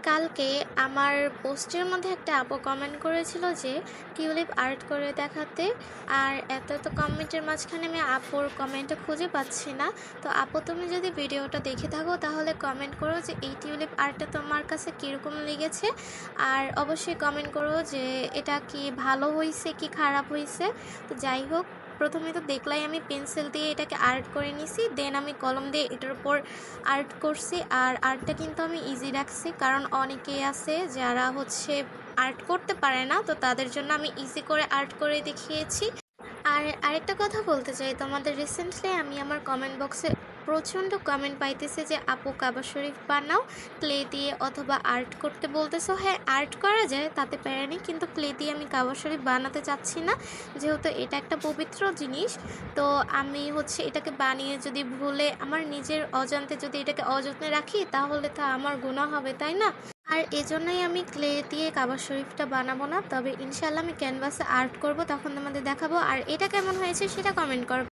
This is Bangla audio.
কালকে আমার পোস্টের মধ্যে একটা আপু কমেন্ট করেছিল যে টিউলিপ আর্ট করে দেখাতে। আর এত এত কমেন্টের মাঝখানে আমি আপুর কমেন্টটা খুঁজে পাচ্ছি না। তো আপু, তুমি যদি ভিডিওটা দেখে থাকো তাহলে কমেন্ট করো যে এই টিউলিপ আর্টটা তোমার কাছে কীরকম লেগেছে। আর অবশ্যই কমেন্ট করো যে এটা কি ভালো হয়েছে কি খারাপ হয়েছে। তো যাই হোক, প্রথমে তো দেখলাই আমি পেন্সিল দিয়ে এটাকে আর্ট করে নিছি, দেন আমি কলম দিয়ে এটার উপর আর্ট করছি। আর আর্টটা কিন্তু আমি ইজি রাখছি, কারণ অনেকেই আছে যারা আর্ট করতে পারে না, তো তাদের জন্য আমি ইজি করে আর্ট করে দেখিয়েছি। আর আরেকটা কথা বলতে চাই তোমাদের, রিসেন্টলি আমি আমার কমেন্ট বক্সে প্রচণ্ড কমেন্ট পাইতেছে যে আপু কাবা শরীফ বানাও ক্লে দিয়ে, অথবা আর্ট করতে বলতেছো। হ্যাঁ, আর্ট করা যায়, তাতে প্যারা, কিন্তু ক্লে দিয়ে আমি কাবা শরীফ বানাতে চাচ্ছি না, যেহেতু এটা একটা পবিত্র জিনিস। তো আমি এটাকে বানিয়ে যদি ভুলে আমার নিজের অজান্তে যদি এটাকে অযত্নে রাখি, তাহলে তো আমার গুনাহ হবে, তাই না? আর এজন্যই আমি ক্লে দিয়ে কাবা শরীফটা বানাবো না, তবে ইনশাল্লাহ আমি ক্যানভাসে আর্ট করব, তখন তোমাদের দেখাবো। আর এটা কেমন হয়েছে সেটা কমেন্ট করো।